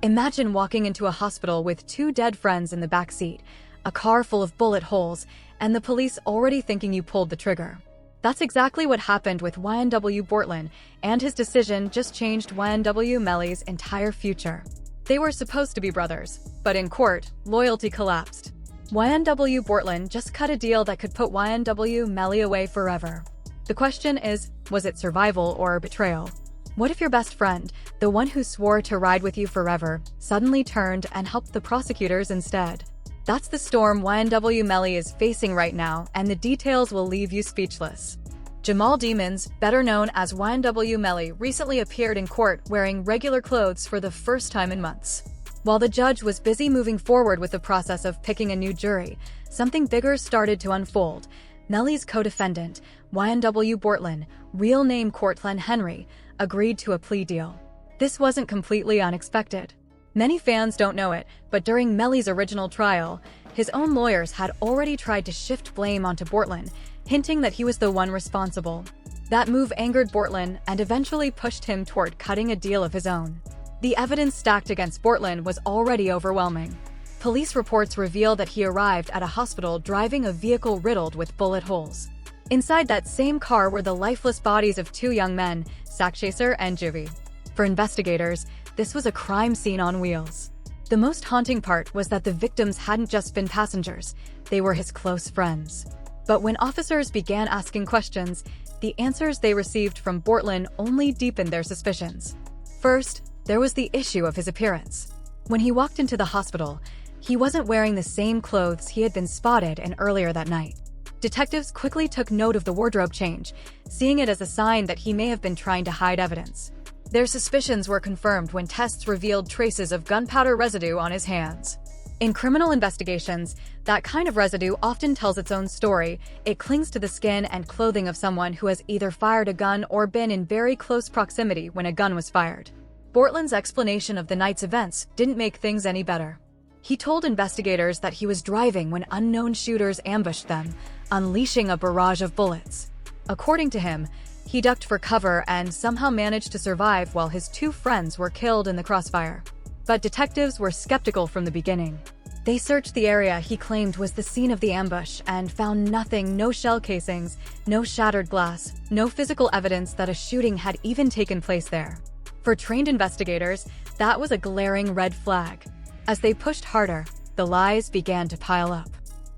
Imagine walking into a hospital with two dead friends in the back seat, a car full of bullet holes, and the police already thinking you pulled the trigger. That's exactly what happened with YNW Bortlen, and his decision just changed YNW Melly's entire future. They were supposed to be brothers, but in court, loyalty collapsed. YNW Bortlen just cut a deal that could put YNW Melly away forever. The question is, was it survival or betrayal? What if your best friend, the one who swore to ride with you forever, suddenly turned and helped the prosecutors instead? That's the storm YNW Melly is facing right now, and the details will leave you speechless. Jamal Demons, better known as YNW Melly, recently appeared in court wearing regular clothes for the first time in months. While the judge was busy moving forward with the process of picking a new jury, something bigger started to unfold. Melly's co-defendant, YNW Bortlen, real name Cortland Henry, agreed to a plea deal. This wasn't completely unexpected. Many fans don't know it, but during Melly's original trial, his own lawyers had already tried to shift blame onto Bortlen, hinting that he was the one responsible. That move angered Bortlen and eventually pushed him toward cutting a deal of his own. The evidence stacked against Bortlen was already overwhelming. Police reports reveal that he arrived at a hospital driving a vehicle riddled with bullet holes. Inside that same car were the lifeless bodies of two young men, Sackchaser and Jivy. For investigators, this was a crime scene on wheels. The most haunting part was that the victims hadn't just been passengers, they were his close friends. But when officers began asking questions, the answers they received from Bortlen only deepened their suspicions. First, there was the issue of his appearance. When he walked into the hospital, he wasn't wearing the same clothes he had been spotted in earlier that night. Detectives quickly took note of the wardrobe change, seeing it as a sign that he may have been trying to hide evidence. Their suspicions were confirmed when tests revealed traces of gunpowder residue on his hands. In criminal investigations, that kind of residue often tells its own story. It clings to the skin and clothing of someone who has either fired a gun or been in very close proximity when a gun was fired. Bortlen's explanation of the night's events didn't make things any better. He told investigators that he was driving when unknown shooters ambushed them, unleashing a barrage of bullets. According to him, he ducked for cover and somehow managed to survive while his two friends were killed in the crossfire. But detectives were skeptical from the beginning. They searched the area he claimed was the scene of the ambush and found nothing, no shell casings, no shattered glass, no physical evidence that a shooting had even taken place there. For trained investigators, that was a glaring red flag. As they pushed harder, the lies began to pile up.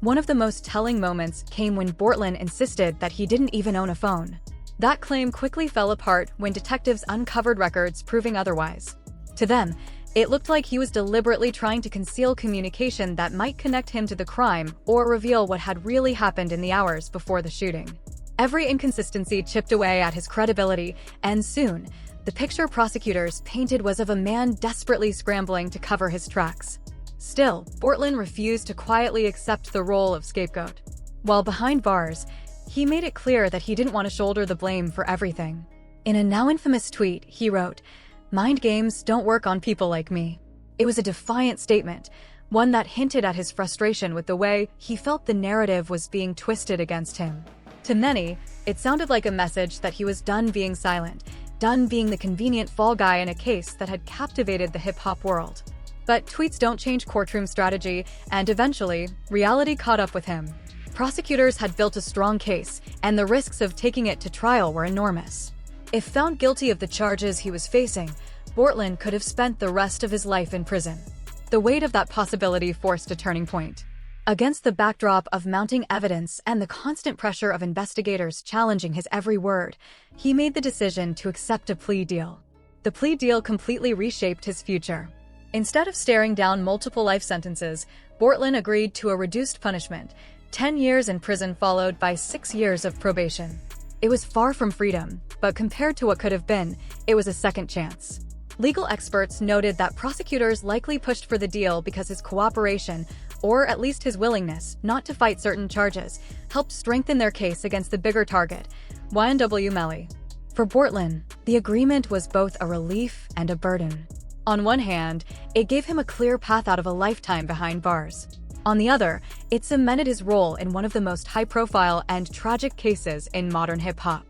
One of the most telling moments came when Bortlen insisted that he didn't even own a phone. That claim quickly fell apart when detectives uncovered records proving otherwise. To them, it looked like he was deliberately trying to conceal communication that might connect him to the crime or reveal what had really happened in the hours before the shooting. Every inconsistency chipped away at his credibility, and soon, the picture prosecutors painted was of a man desperately scrambling to cover his tracks. Still, Bortlen refused to quietly accept the role of scapegoat. While behind bars, he made it clear that he didn't want to shoulder the blame for everything. In a now infamous tweet, he wrote, "Mind games don't work on people like me." It was a defiant statement, one that hinted at his frustration with the way he felt the narrative was being twisted against him. To many, it sounded like a message that he was done being silent, done being the convenient fall guy in a case that had captivated the hip-hop world. But tweets don't change courtroom strategy, and eventually, reality caught up with him. Prosecutors had built a strong case, and the risks of taking it to trial were enormous. If found guilty of the charges he was facing, Bortlen could have spent the rest of his life in prison. The weight of that possibility forced a turning point. Against the backdrop of mounting evidence and the constant pressure of investigators challenging his every word, he made the decision to accept a plea deal. The plea deal completely reshaped his future. Instead of staring down multiple life sentences, Bortlen agreed to a reduced punishment, 10 years in prison followed by 6 years of probation. It was far from freedom, but compared to what could have been, it was a second chance. Legal experts noted that prosecutors likely pushed for the deal because his cooperation, or at least his willingness not to fight certain charges, helped strengthen their case against the bigger target, YNW Melly. For Bortlen, the agreement was both a relief and a burden. On one hand, it gave him a clear path out of a lifetime behind bars. On the other, it cemented his role in one of the most high-profile and tragic cases in modern hip-hop.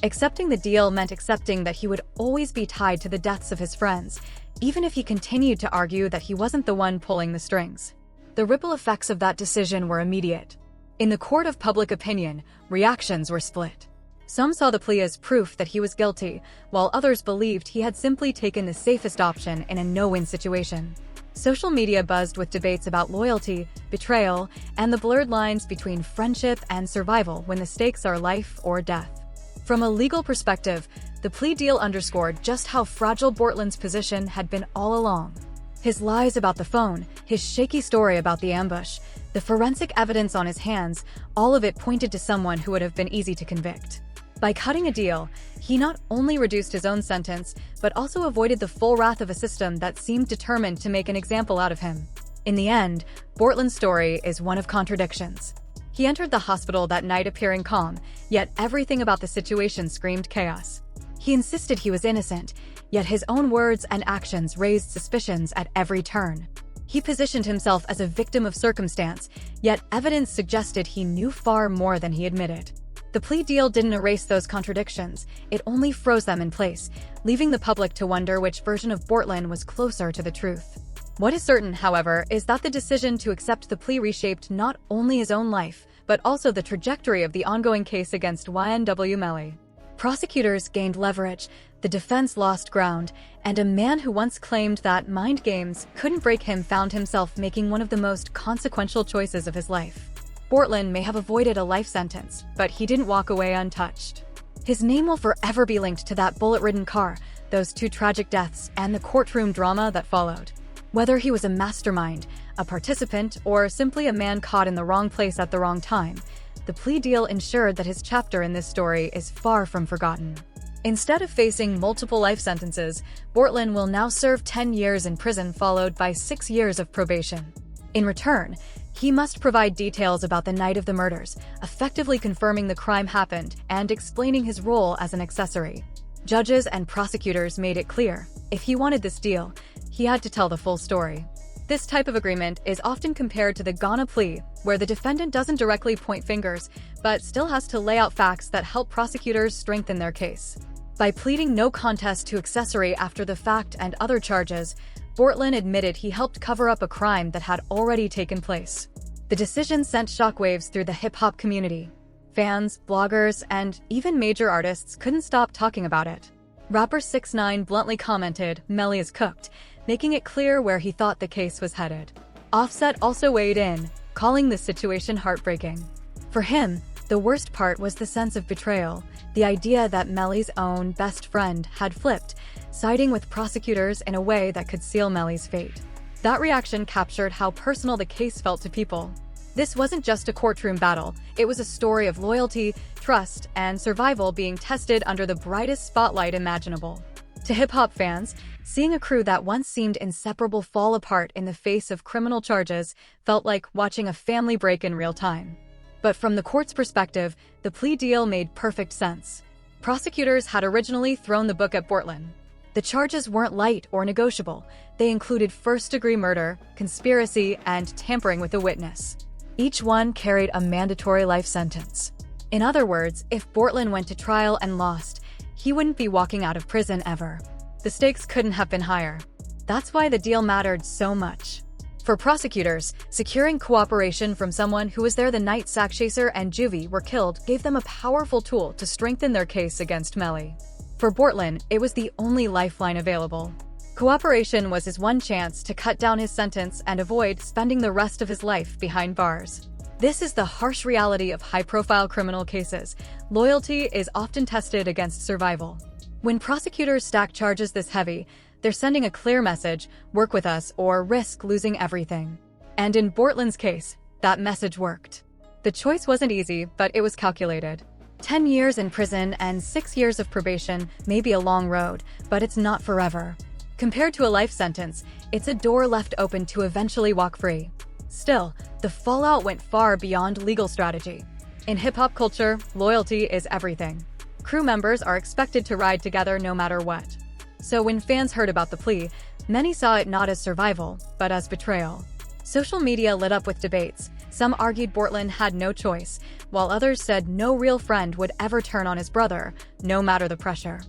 Accepting the deal meant accepting that he would always be tied to the deaths of his friends, even if he continued to argue that he wasn't the one pulling the strings. The ripple effects of that decision were immediate. In the court of public opinion, reactions were split. Some saw the plea as proof that he was guilty, while others believed he had simply taken the safest option in a no-win situation. Social media buzzed with debates about loyalty, betrayal, and the blurred lines between friendship and survival when the stakes are life or death. From a legal perspective, the plea deal underscored just how fragile Bortlen's position had been all along. His lies about the phone, his shaky story about the ambush, the forensic evidence on his hands, all of it pointed to someone who would have been easy to convict. By cutting a deal, he not only reduced his own sentence, but also avoided the full wrath of a system that seemed determined to make an example out of him. In the end, Bortlen's story is one of contradictions. He entered the hospital that night appearing calm, yet everything about the situation screamed chaos. He insisted he was innocent, yet his own words and actions raised suspicions at every turn. He positioned himself as a victim of circumstance, yet evidence suggested he knew far more than he admitted. The plea deal didn't erase those contradictions, it only froze them in place, leaving the public to wonder which version of Bortlen was closer to the truth. What is certain, however, is that the decision to accept the plea reshaped not only his own life, but also the trajectory of the ongoing case against YNW Melly. Prosecutors gained leverage, the defense lost ground, and a man who once claimed that mind games couldn't break him found himself making one of the most consequential choices of his life. Bortlen may have avoided a life sentence, but he didn't walk away untouched. His name will forever be linked to that bullet-ridden car, those two tragic deaths, and the courtroom drama that followed. Whether he was a mastermind, a participant, or simply a man caught in the wrong place at the wrong time, the plea deal ensured that his chapter in this story is far from forgotten. Instead of facing multiple life sentences, Bortlen will now serve 10 years in prison followed by 6 years of probation. In return, he must provide details about the night of the murders, effectively confirming the crime happened and explaining his role as an accessory. Judges and prosecutors made it clear, if he wanted this deal, he had to tell the full story. This type of agreement is often compared to the Ghana plea, where the defendant doesn't directly point fingers, but still has to lay out facts that help prosecutors strengthen their case. By pleading no contest to accessory after the fact and other charges, Bortlen admitted he helped cover up a crime that had already taken place. The decision sent shockwaves through the hip-hop community. Fans, bloggers, and even major artists couldn't stop talking about it. Rapper 6ix9ine bluntly commented, "Melly is cooked," making it clear where he thought the case was headed. Offset also weighed in, calling the situation heartbreaking. For him, the worst part was the sense of betrayal, the idea that Melly's own best friend had flipped, siding with prosecutors in a way that could seal Melly's fate. That reaction captured how personal the case felt to people. This wasn't just a courtroom battle, it was a story of loyalty, trust, and survival being tested under the brightest spotlight imaginable. To hip-hop fans, seeing a crew that once seemed inseparable fall apart in the face of criminal charges felt like watching a family break in real time. But from the court's perspective, the plea deal made perfect sense. Prosecutors had originally thrown the book at Bortlen. The charges weren't light or negotiable. They included first-degree murder, conspiracy, and tampering with a witness. Each one carried a mandatory life sentence. In other words, if Bortlen went to trial and lost, he wouldn't be walking out of prison ever. The stakes couldn't have been higher. That's why the deal mattered so much. For prosecutors, securing cooperation from someone who was there the night Sakchaser and Juvie were killed gave them a powerful tool to strengthen their case against Melly. For Bortlen, it was the only lifeline available. Cooperation was his one chance to cut down his sentence and avoid spending the rest of his life behind bars. This is the harsh reality of high-profile criminal cases. Loyalty is often tested against survival. When prosecutors stack charges this heavy, they're sending a clear message: work with us or risk losing everything. And in Bortlen's case, that message worked. The choice wasn't easy, but it was calculated. 10 years in prison and 6 years of probation may be a long road, but it's not forever. Compared to a life sentence, it's a door left open to eventually walk free. Still, the fallout went far beyond legal strategy. In hip-hop culture, loyalty is everything. Crew members are expected to ride together no matter what. So when fans heard about the plea, many saw it not as survival, but as betrayal. Social media lit up with debates. Some argued Bortlen had no choice, while others said no real friend would ever turn on his brother, no matter the pressure.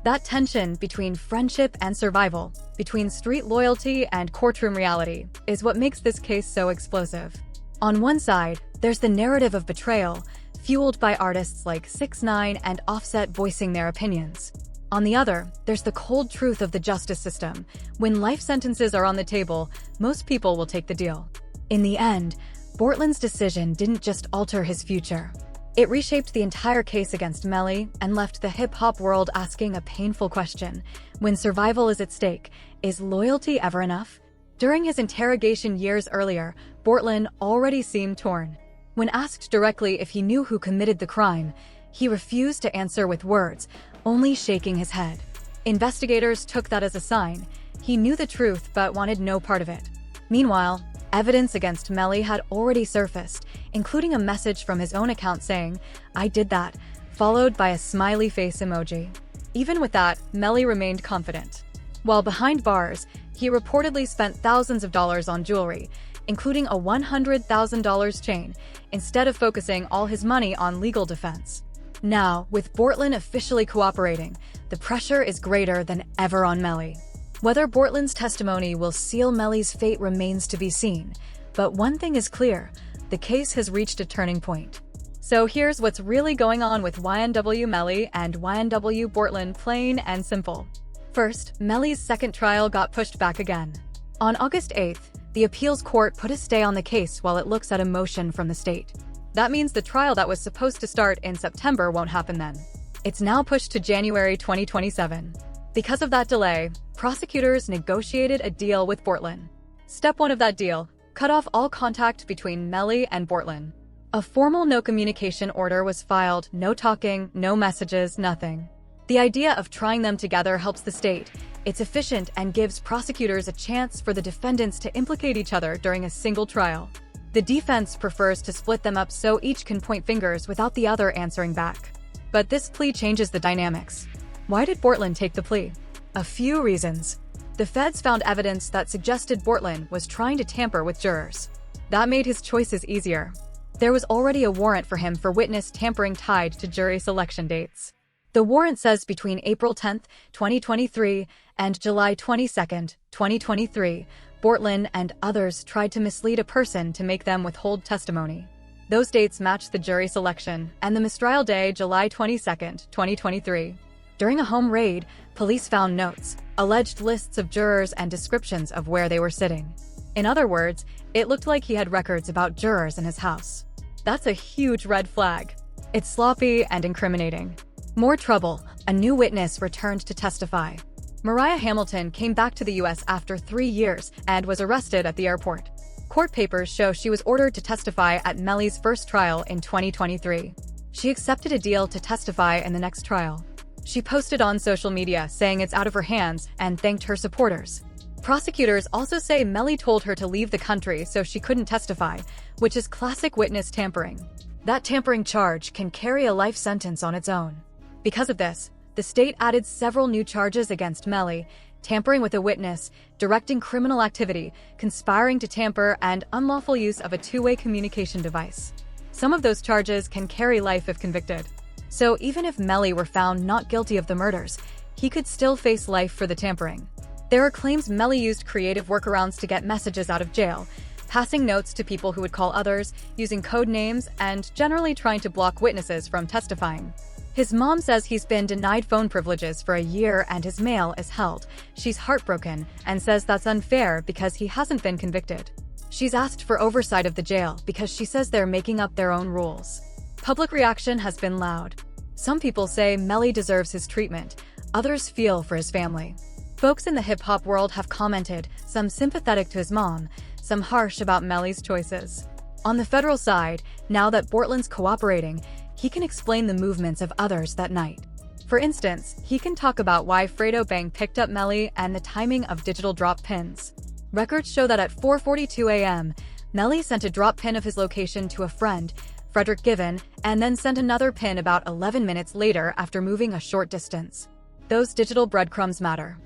That tension between friendship and survival, between street loyalty and courtroom reality is what makes this case so explosive. On one side, there's the narrative of betrayal, fueled by artists like 6ix9ine and Offset voicing their opinions. On the other, there's the cold truth of the justice system. When life sentences are on the table, most people will take the deal. In the end, Bortlen's decision didn't just alter his future. It reshaped the entire case against Melly and left the hip-hop world asking a painful question. When survival is at stake, is loyalty ever enough? During his interrogation years earlier, Bortlen already seemed torn. When asked directly if he knew who committed the crime, he refused to answer with words, only shaking his head. Investigators took that as a sign. He knew the truth but wanted no part of it. Meanwhile, evidence against Melly had already surfaced, including a message from his own account saying, "I did that," followed by a smiley face emoji. Even with that, Melly remained confident. While behind bars, he reportedly spent thousands of dollars on jewelry, including a $100,000 chain, instead of focusing all his money on legal defense. Now, with Bortlen officially cooperating, the pressure is greater than ever on Melly. Whether Bortlen's testimony will seal Melly's fate remains to be seen, but one thing is clear: the case has reached a turning point. So here's what's really going on with YNW Melly and YNW Bortlen, plain and simple. First, Melly's second trial got pushed back again. On August 8th, the appeals court put a stay on the case while it looks at a motion from the state. That means the trial that was supposed to start in September won't happen then. It's now pushed to January 2027. Because of that delay, prosecutors negotiated a deal with Bortlen. Step 1 of that deal: cut off all contact between Melly and Bortlen. A formal no communication order was filed, no talking, no messages, nothing. The idea of trying them together helps the state. It's efficient and gives prosecutors a chance for the defendants to implicate each other during a single trial. The defense prefers to split them up so each can point fingers without the other answering back. But this plea changes the dynamics. Why did Bortlen take the plea? A few reasons. The feds found evidence that suggested Bortlen was trying to tamper with jurors. That made his choices easier. There was already a warrant for him for witness tampering tied to jury selection dates. The warrant says between April 10, 2023 and July 22, 2023, Bortlen and others tried to mislead a person to make them withhold testimony. Those dates matched the jury selection and the mistrial day, July 22, 2023. During a home raid, police found notes, alleged lists of jurors, and descriptions of where they were sitting. In other words, it looked like he had records about jurors in his house. That's a huge red flag. It's sloppy and incriminating. More trouble: a new witness returned to testify. Mariah Hamilton came back to the U.S. after 3 years and was arrested at the airport. Court papers show she was ordered to testify at Melly's first trial in 2023. She accepted a deal to testify in the next trial. She posted on social media saying it's out of her hands and thanked her supporters. Prosecutors also say Melly told her to leave the country so she couldn't testify, which is classic witness tampering. That tampering charge can carry a life sentence on its own. Because of this, the state added several new charges against Melly: tampering with a witness, directing criminal activity, conspiring to tamper, and unlawful use of a two-way communication device. Some of those charges can carry life if convicted. So even if Melly were found not guilty of the murders, he could still face life for the tampering. There are claims Melly used creative workarounds to get messages out of jail, passing notes to people who would call others, using code names, and generally trying to block witnesses from testifying. His mom says he's been denied phone privileges for a year and his mail is held. She's heartbroken and says that's unfair because he hasn't been convicted. She's asked for oversight of the jail because she says they're making up their own rules. Public reaction has been loud. Some people say Melly deserves his treatment. Others feel for his family. Folks in the hip-hop world have commented, some sympathetic to his mom, some harsh about Melly's choices. On the federal side, now that Bortlen's cooperating, he can explain the movements of others that night. For instance, he can talk about why Fredo Bang picked up Melly and the timing of digital drop pins. Records show that at 4:42 a.m., Melly sent a drop pin of his location to a friend, Frederick Given, and then sent another pin about 11 minutes later after moving a short distance. Those digital breadcrumbs matter.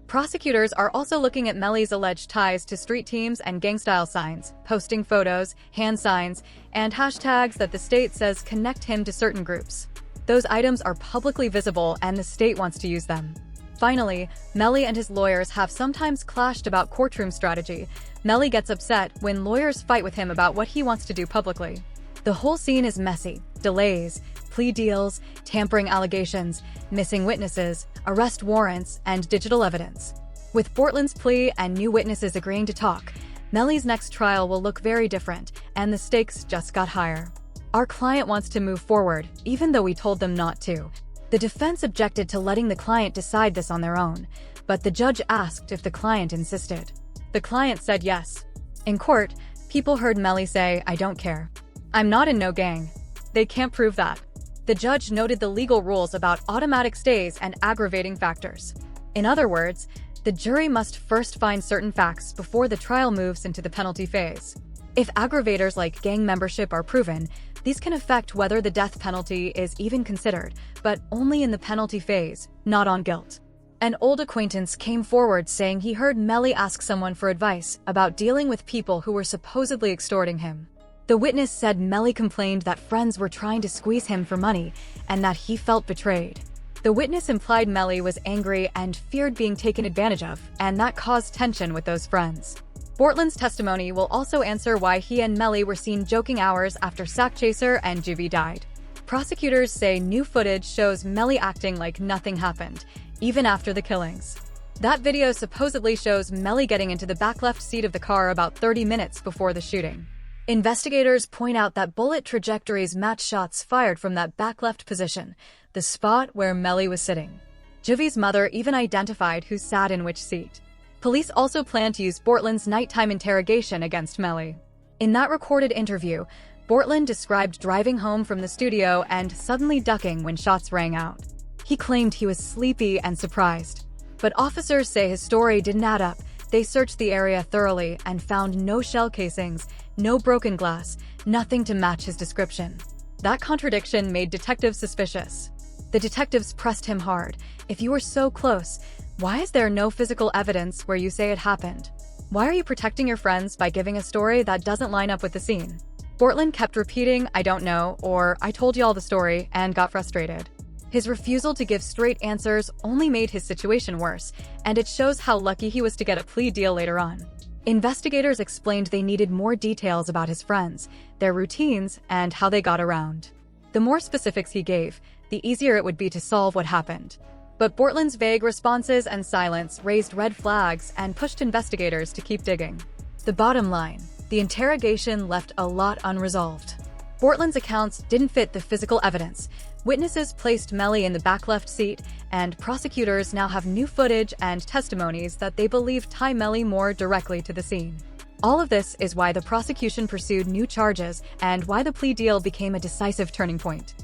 Prosecutors are also looking at Melly's alleged ties to street teams and gang-style signs, posting photos, hand signs, and hashtags that the state says connect him to certain groups. Those items are publicly visible and the state wants to use them. Finally, Melly and his lawyers have sometimes clashed about courtroom strategy. Melly gets upset when lawyers fight with him about what he wants to do publicly. The whole scene is messy. Delays, plea deals, tampering allegations, missing witnesses, arrest warrants, and digital evidence. With Bortlen's plea and new witnesses agreeing to talk, Melly's next trial will look very different, and the stakes just got higher. Our client wants to move forward, even though we told them not to. The defense objected to letting the client decide this on their own, but the judge asked if the client insisted. The client said yes. In court, people heard Melly say, "I don't care. I'm not in no gang." They can't prove that. The judge noted the legal rules about automatic stays and aggravating factors. In other words, the jury must first find certain facts before the trial moves into the penalty phase. If aggravators like gang membership are proven, these can affect whether the death penalty is even considered, but only in the penalty phase, not on guilt. An old acquaintance came forward saying he heard Melly ask someone for advice about dealing with people who were supposedly extorting him. The witness said Melly complained that friends were trying to squeeze him for money and that he felt betrayed. The witness implied Melly was angry and feared being taken advantage of, and that caused tension with those friends. Bortlen's testimony will also answer why he and Melly were seen joking hours after Sack Chaser and Juvie died. Prosecutors say new footage shows Melly acting like nothing happened, even after the killings. That video supposedly shows Melly getting into the back left seat of the car about 30 minutes before the shooting. Investigators point out that bullet trajectories match shots fired from that back left position, the spot where Melly was sitting. Juvie's mother even identified who sat in which seat. Police also plan to use Bortlen's nighttime interrogation against Melly. In that recorded interview, Bortlen described driving home from the studio and suddenly ducking when shots rang out. He claimed he was sleepy and surprised. But officers say his story didn't add up. They searched the area thoroughly and found no shell casings, no broken glass, nothing to match his description. That contradiction made detectives suspicious. The detectives pressed him hard. "If you were so close, why is there no physical evidence where you say it happened? Why are you protecting your friends by giving a story that doesn't line up with the scene?" Bortlen kept repeating, "I don't know," or "I told you all the story," and got frustrated. His refusal to give straight answers only made his situation worse, and it shows how lucky he was to get a plea deal later on. Investigators explained they needed more details about his friends, their routines, and how they got around. The more specifics he gave, the easier it would be to solve what happened. But Bortlen's vague responses and silence raised red flags and pushed investigators to keep digging. The bottom line, the interrogation left a lot unresolved. Bortlen's accounts didn't fit the physical evidence. Witnesses placed Melly in the back left seat, and prosecutors now have new footage and testimonies that they believe tie Melly more directly to the scene. All of this is why the prosecution pursued new charges and why the plea deal became a decisive turning point.